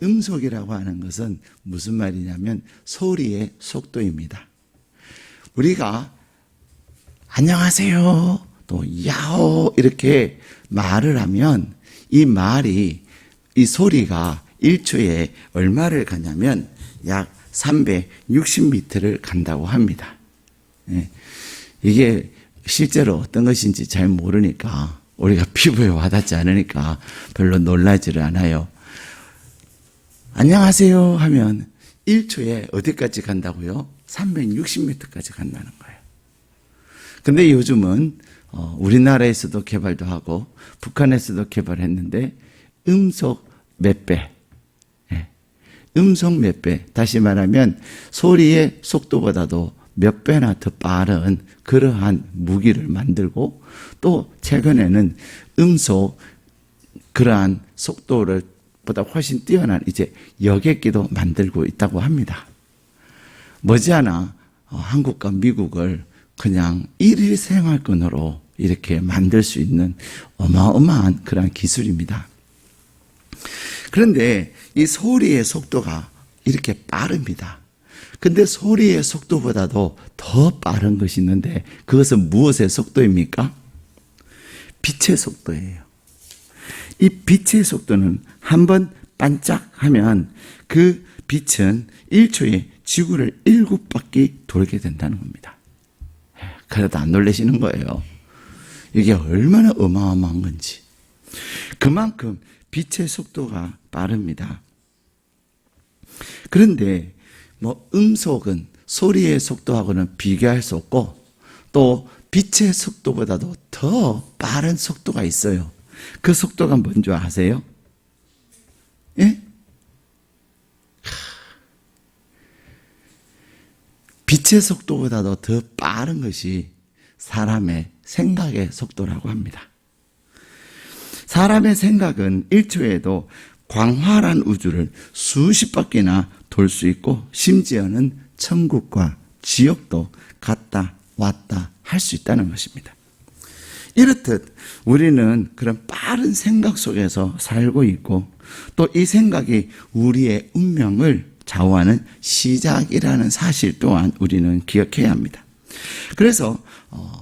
음속이라고 하는 것은 무슨 말이냐면 소리의 속도입니다. 우리가 안녕하세요, 또 야호 이렇게 말을 하면 이 말이, 이 소리가 1초에 얼마를 가냐면 약 360m를 간다고 합니다. 이게 실제로 어떤 것인지 잘 모르니까, 우리가 피부에 와닿지 않으니까 별로 놀라지를 않아요. 안녕하세요 하면 1초에 어디까지 간다고요? 360m까지 간다는 거예요. 근데 요즘은 우리나라에서도 개발도 하고 북한에서도 개발했는데 음속 몇 배, 음속 몇 배, 다시 말하면 소리의 속도보다도 몇 배나 더 빠른 그러한 무기를 만들고, 또 최근에는 음속 그러한 속도를 보다 훨씬 뛰어난 이제 여객기도 만들고 있다고 합니다. 머지않아 한국과 미국을 그냥 일일 생활권으로 이렇게 만들 수 있는 어마어마한 그런 기술입니다. 그런데 이 소리의 속도가 이렇게 빠릅니다. 근데 소리의 속도보다도 더 빠른 것이 있는데, 그것은 무엇의 속도입니까? 빛의 속도예요. 이 빛의 속도는 한번 반짝하면 그 빛은 1초에 지구를 7바퀴 돌게 된다는 겁니다. 그래도 안 놀라시는 거예요. 이게 얼마나 어마어마한 건지. 그만큼 빛의 속도가 빠릅니다. 그런데 음속은 소리의 속도하고는 비교할 수 없고, 또 빛의 속도보다도 더 빠른 속도가 있어요. 그 속도가 뭔지 아세요? 예? 빛의 속도보다도 더 빠른 것이 사람의 생각의 속도라고 합니다. 사람의 생각은 1초에도 광활한 우주를 수십 바퀴나 돌 수 있고, 심지어는 천국과 지옥도 갔다 왔다 할 수 있다는 것입니다. 이렇듯 우리는 그런 빠른 생각 속에서 살고 있고, 또 이 생각이 우리의 운명을 좌우하는 시작이라는 사실 또한 우리는 기억해야 합니다. 그래서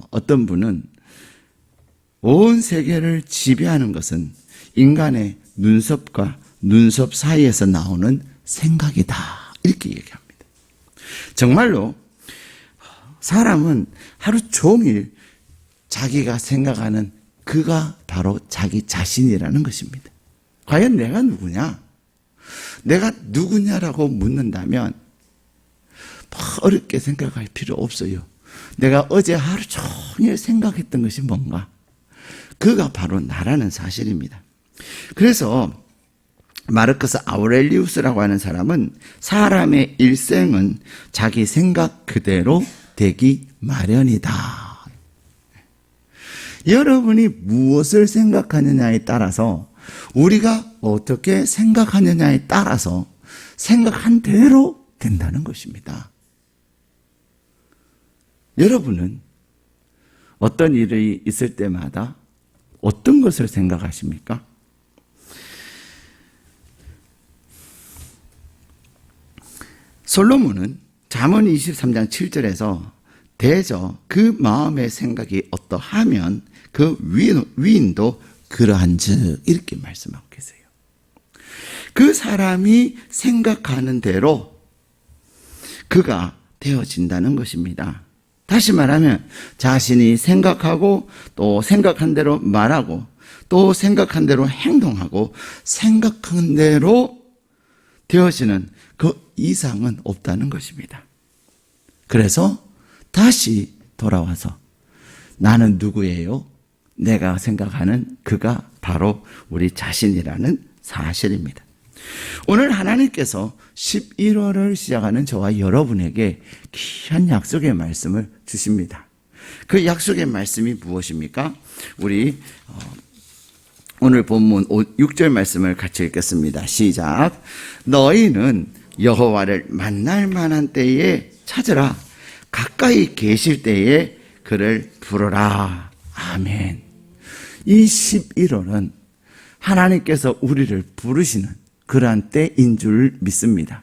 어떤 분은 온 세계를 지배하는 것은 인간의 눈썹과 눈썹 사이에서 나오는 생각이다, 이렇게 얘기합니다. 정말로 사람은 하루 종일 자기가 생각하는 그가 바로 자기 자신이라는 것입니다. 과연 내가 누구냐? 내가 누구냐라고 묻는다면 어렵게 생각할 필요 없어요. 내가 어제 하루 종일 생각했던 것이 뭔가? 그가 바로 나라는 사실입니다. 그래서 마르커스 아우렐리우스라고 하는 사람은 사람의 일생은 자기 생각 그대로 되기 마련이다. 여러분이 무엇을 생각하느냐에 따라서, 우리가 어떻게 생각하느냐에 따라서 생각한 대로 된다는 것입니다. 여러분은 어떤 일이 있을 때마다 어떤 것을 생각하십니까? 솔로몬은 잠언 23장 7절에서 대저 그 마음의 생각이 어떠하면 그 위인도 그러한즉 이렇게 말씀하고 계세요. 그 사람이 생각하는 대로 그가 되어진다는 것입니다. 다시 말하면 자신이 생각하고, 또 생각한 대로 말하고, 또 생각한 대로 행동하고, 생각한 대로 되어지는 그 이상은 없다는 것입니다. 그래서 다시 돌아와서 나는 누구예요? 내가 생각하는 그가 바로 우리 자신이라는 사실입니다. 오늘 하나님께서 11월을 시작하는 저와 여러분에게 귀한 약속의 말씀을 주십니다. 그 약속의 말씀이 무엇입니까? 우리 오늘 본문 6절 말씀을 같이 읽겠습니다. 시작. 너희는 여호와를 만날 만한 때에 찾으라. 가까이 계실 때에 그를 부르라. 아멘. 이 11월은 하나님께서 우리를 부르시는 그러한 때인 줄 믿습니다.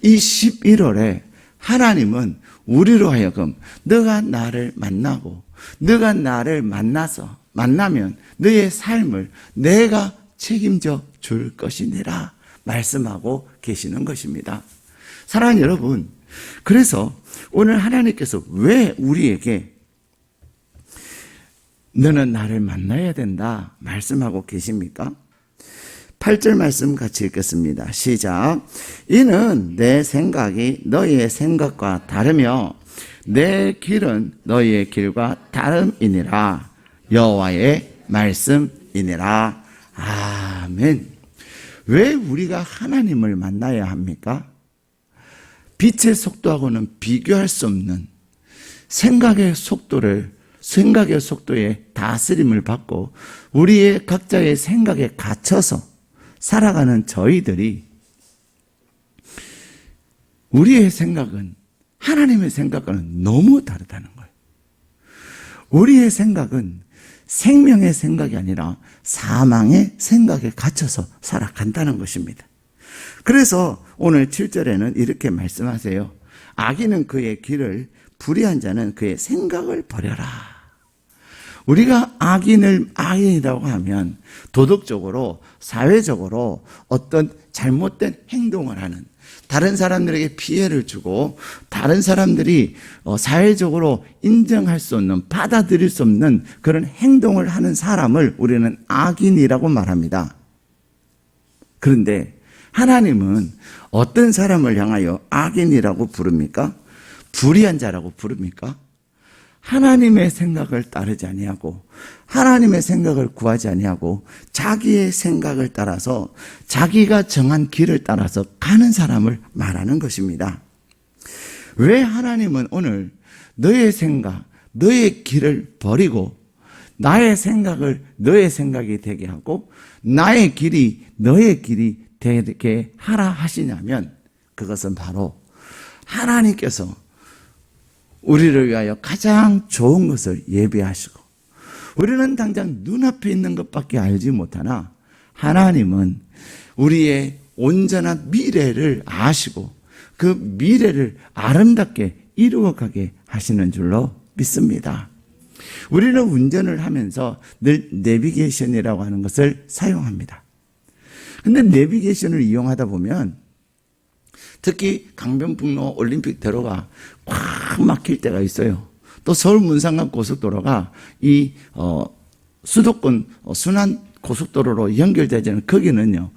이 11월에 하나님은 우리로 하여금 너가 나를 만나고 너가 나를 만나면 너의 삶을 내가 책임져 줄 것이니라 말씀하고 계시는 것입니다. 사랑하는 여러분, 그래서 오늘 하나님께서 왜 우리에게 너는 나를 만나야 된다 말씀하고 계십니까? 8절 말씀 같이 읽겠습니다. 시작. 이는 내 생각이 너희의 생각과 다르며 내 길은 너희의 길과 다름이니라. 여호와의 말씀이니라. 아멘. 왜 우리가 하나님을 만나야 합니까? 빛의 속도하고는 비교할 수 없는 생각의 속도에 다스림을 받고 우리의 각자의 생각에 갇혀서 살아가는 저희들이 우리의 생각은 하나님의 생각과는 너무 다르다는 거예요. 우리의 생각은 생명의 생각이 아니라 사망의 생각에 갇혀서 살아간다는 것입니다. 그래서 오늘 7절에는 이렇게 말씀하세요. 악인은 그의 길을, 불의한 자는 그의 생각을 버려라. 우리가 악인이라고 하면 도덕적으로, 사회적으로 어떤 잘못된 행동을 하는, 다른 사람들에게 피해를 주고 다른 사람들이 사회적으로 인정할 수 없는, 받아들일 수 없는 그런 행동을 하는 사람을 우리는 악인이라고 말합니다. 그런데 하나님은 어떤 사람을 향하여 악인이라고 부릅니까? 불의한 자라고 부릅니까? 하나님의 생각을 따르지 아니하고 하나님의 생각을 구하지 아니하고 자기의 생각을 따라서 자기가 정한 길을 따라서 가는 사람을 말하는 것입니다. 왜 하나님은 오늘 너의 생각, 너의 길을 버리고 나의 생각을 너의 생각이 되게 하고 나의 길이 너의 길이 되게 하라 하시냐면 그것은 바로 하나님께서 우리를 위하여 가장 좋은 것을 예비하시고 우리는 당장 눈앞에 있는 것밖에 알지 못하나 하나님은 우리의 온전한 미래를 아시고 그 미래를 아름답게 이루어가게 하시는 줄로 믿습니다. 우리는 운전을 하면서 늘 내비게이션이라고 하는 것을 사용합니다. 근데 내비게이션을 이용하다 보면 특히 강변북로 올림픽대로가 꽉 막힐 때가 있어요. 또 서울 문상간 고속도로가 이 수도권 순환 고속도로로 연결되지는 거기는요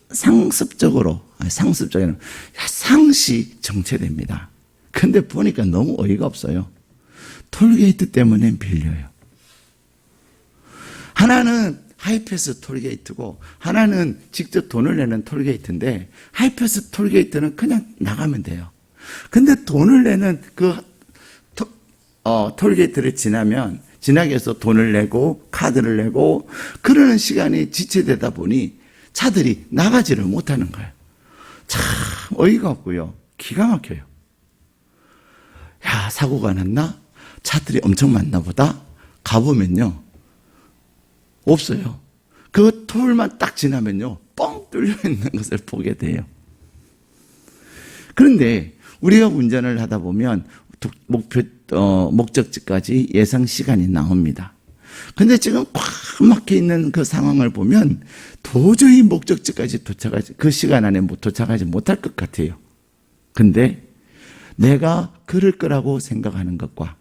상습적으로 상시 정체됩니다. 근데 보니까 너무 어이가 없어요. 톨게이트 때문에 밀려요. 하나는 하이패스 톨게이트고 하나는 직접 돈을 내는 톨게이트인데 하이패스 톨게이트는 그냥 나가면 돼요. 근데 돈을 내는 그 톨게이트를 지나게 해서 돈을 내고 카드를 내고 그러는 시간이 지체되다 보니 차들이 나가지를 못하는 거예요. 참 어이가 없고요. 기가 막혀요. 야, 사고가 났나? 차들이 엄청 많나 보다. 가보면요. 없어요. 그 톨만 딱 지나면요. 뻥 뚫려 있는 것을 보게 돼요. 그런데 우리가 운전을 하다 보면 목적지까지 예상 시간이 나옵니다. 근데 지금 꽉 막혀 있는 그 상황을 보면 도저히 목적지까지 그 시간 안에 도착하지 못할 것 같아요. 근데 내가 그럴 거라고 생각하는 것과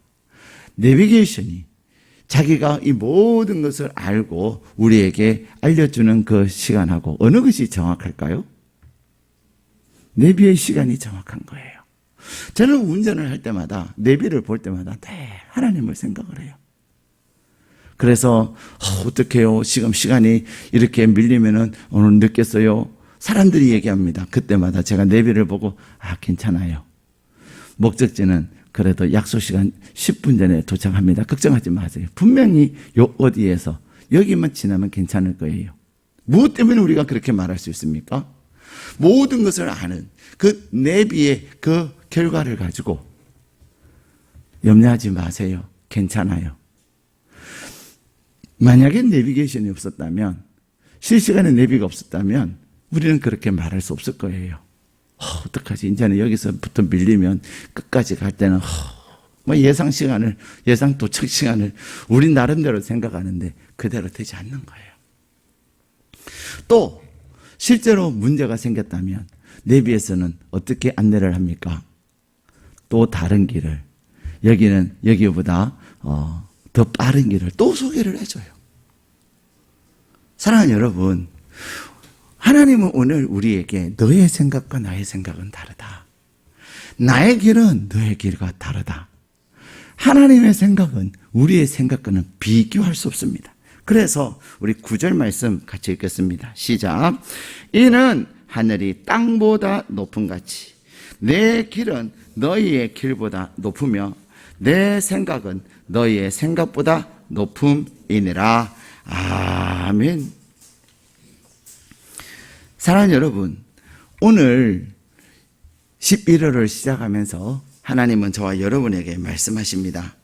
내비게이션이 자기가 이 모든 것을 알고 우리에게 알려주는 그 시간하고 어느 것이 정확할까요? 내비의 시간이 정확한 거예요. 저는 운전을 할 때마다 내비를 볼 때마다 하나님을 생각을 해요. 그래서 어떡해요? 지금 시간이 이렇게 밀리면은 오늘 늦겠어요. 사람들이 얘기합니다. 그때마다 제가 내비를 보고 괜찮아요. 목적지는 그래도 약속 시간 10분 전에 도착합니다. 걱정하지 마세요. 분명히 어디에서 여기만 지나면 괜찮을 거예요. 무엇 때문에 우리가 그렇게 말할 수 있습니까? 모든 것을 아는 그 내비의 그 결과를 가지고 염려하지 마세요. 괜찮아요. 만약에 내비게이션이 없었다면 실시간에 내비가 없었다면 우리는 그렇게 말할 수 없을 거예요. 어떡하지? 이제는 여기서부터 밀리면 끝까지 갈 때는 뭐 예상 도착 시간을 우리 나름대로 생각하는데 그대로 되지 않는 거예요. 또 실제로 문제가 생겼다면 내비에서는 어떻게 안내를 합니까? 또 다른 길을, 여기는 여기보다 더 빠른 길을 또 소개를 해줘요. 사랑하는 여러분, 하나님은 오늘 우리에게 너의 생각과 나의 생각은 다르다. 나의 길은 너의 길과 다르다. 하나님의 생각은 우리의 생각과는 비교할 수 없습니다. 그래서 우리 9절 말씀 같이 읽겠습니다. 시작. 이는 하늘이 땅보다 높음같이 내 길은 너희의 길보다 높으며 내 생각은 너희의 생각보다 높음이니라. 아멘. 사랑하는 여러분, 오늘 11월을 시작하면서 하나님은 저와 여러분에게 말씀하십니다.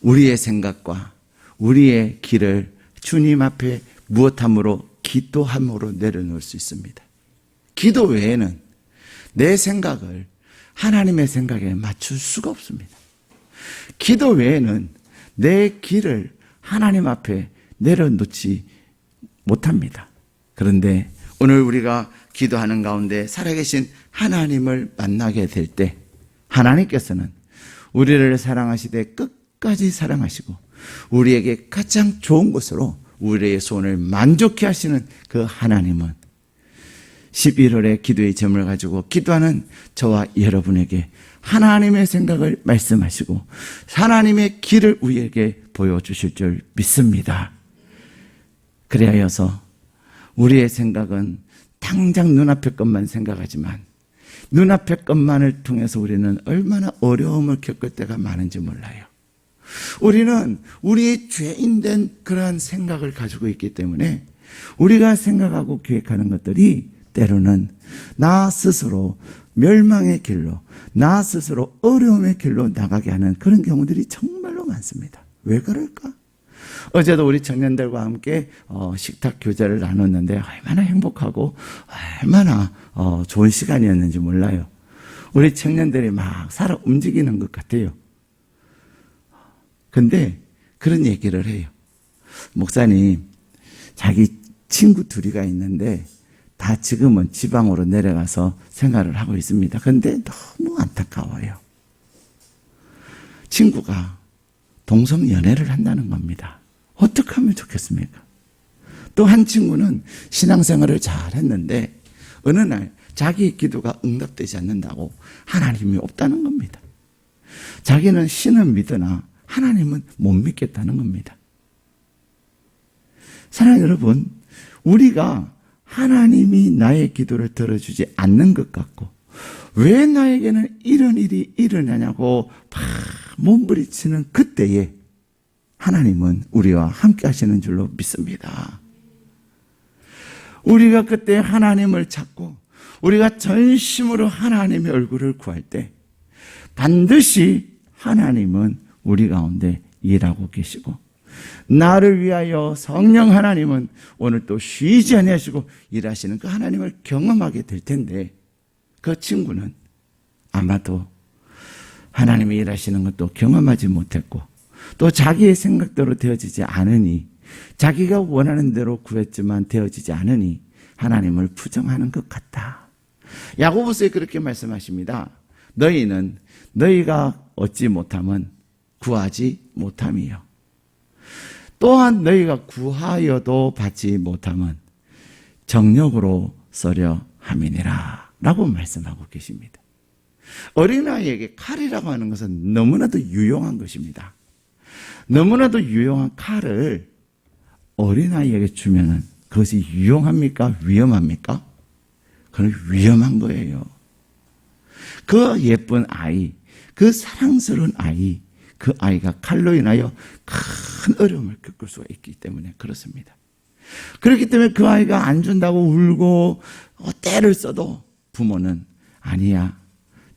우리의 생각과 우리의 길을 주님 앞에 무엇함으로? 기도함으로 내려놓을 수 있습니다. 기도 외에는 내 생각을 하나님의 생각에 맞출 수가 없습니다. 기도 외에는 내 길을 하나님 앞에 내려놓지 못합니다. 그런데 오늘 우리가 기도하는 가운데 살아계신 하나님을 만나게 될 때 하나님께서는 우리를 사랑하시되 끝까지 사랑하시고 우리에게 가장 좋은 것으로 우리의 소원을 만족케 하시는 그 하나님은 11월의 기도의 점을 가지고 기도하는 저와 여러분에게 하나님의 생각을 말씀하시고 하나님의 길을 우리에게 보여주실 줄 믿습니다. 그리하여서 우리의 생각은 당장 눈앞의 것만 생각하지만 눈앞의 것만을 통해서 우리는 얼마나 어려움을 겪을 때가 많은지 몰라요. 우리는 우리의 죄인된 그러한 생각을 가지고 있기 때문에 우리가 생각하고 계획하는 것들이 때로는 나 스스로 멸망의 길로, 나 스스로 어려움의 길로 나가게 하는 그런 경우들이 정말로 많습니다. 왜 그럴까? 어제도 우리 청년들과 함께 식탁 교제를 나눴는데 얼마나 행복하고 얼마나 좋은 시간이었는지 몰라요. 우리 청년들이 막 살아 움직이는 것 같아요. 근데 그런 얘기를 해요. 목사님, 자기 친구 둘이가 있는데 다 지금은 지방으로 내려가서 생활을 하고 있습니다. 그런데 너무 안타까워요. 친구가 동성연애를 한다는 겁니다. 어떻게 하면 좋겠습니까? 또 한 친구는 신앙생활을 잘 했는데 어느 날 자기의 기도가 응답되지 않는다고 하나님이 없다는 겁니다. 자기는 신을 믿으나 하나님은 못 믿겠다는 겁니다. 사랑하는 여러분, 우리가 하나님이 나의 기도를 들어주지 않는 것 같고 왜 나에게는 이런 일이 일어나냐고 막 몸부리치는 그때에 하나님은 우리와 함께 하시는 줄로 믿습니다. 우리가 그때 하나님을 찾고 우리가 전심으로 하나님의 얼굴을 구할 때 반드시 하나님은 우리 가운데 일하고 계시고 나를 위하여 성령 하나님은 오늘 또 쉬지 아니하시고 일하시는 그 하나님을 경험하게 될 텐데 그 친구는 아마도 하나님이 일하시는 것도 경험하지 못했고 또 자기의 생각대로 되어지지 않으니 자기가 원하는 대로 구했지만 되어지지 않으니 하나님을 부정하는 것 같다. 야고보서에 그렇게 말씀하십니다. 너희는 너희가 얻지 못함은 구하지 못함이요. 또한 너희가 구하여도 받지 못함은 정력으로 써려 함이니라 라고 말씀하고 계십니다. 어린아이에게 칼이라고 하는 것은 너무나도 유용한 것입니다. 너무나도 유용한 칼을 어린아이에게 주면은 그것이 유용합니까? 위험합니까? 그건 위험한 거예요. 그 예쁜 아이, 그 사랑스러운 아이, 그 아이가 칼로 인하여 큰 어려움을 겪을 수가 있기 때문에 그렇습니다. 그렇기 때문에 그 아이가 안 준다고 울고 때를 써도 부모는 아니야,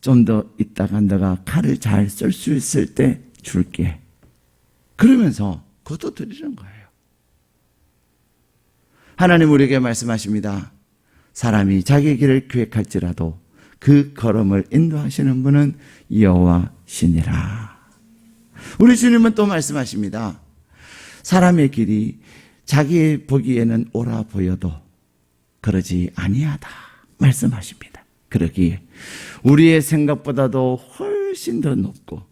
좀 더 있다가 너가 칼을 잘 쓸 수 있을 때 줄게. 그러면서 그것도 드리는 거예요. 하나님 우리에게 말씀하십니다. 사람이 자기 길을 계획할지라도 그 걸음을 인도하시는 분은 여호와시니라. 우리 주님은 또 말씀하십니다. 사람의 길이 자기 보기에는 옳아 보여도 그러지 아니하다 말씀하십니다. 그러기에 우리의 생각보다도 훨씬 더 높고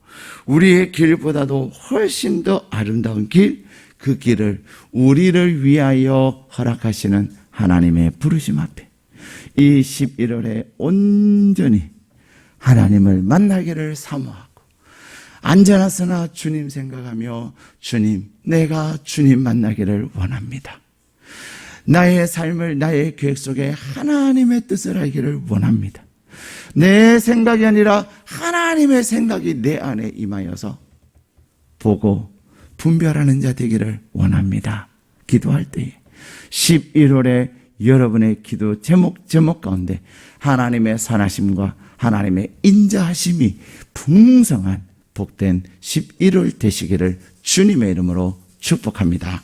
우리의 길보다도 훨씬 더 아름다운 길, 그 길을 우리를 위하여 허락하시는 하나님의 부르심 앞에 이 11월에 온전히 하나님을 만나기를 사모하고 안전하으나 주님 생각하며 주님, 내가 주님 만나기를 원합니다. 나의 삶을 나의 계획 속에 하나님의 뜻을 알기를 원합니다. 내 생각이 아니라 하나님의 생각이 내 안에 임하여서 보고 분별하는 자 되기를 원합니다. 기도할 때에 11월에 여러분의 기도 제목 가운데 하나님의 선하심과 하나님의 인자하심이 풍성한 복된 11월 되시기를 주님의 이름으로 축복합니다.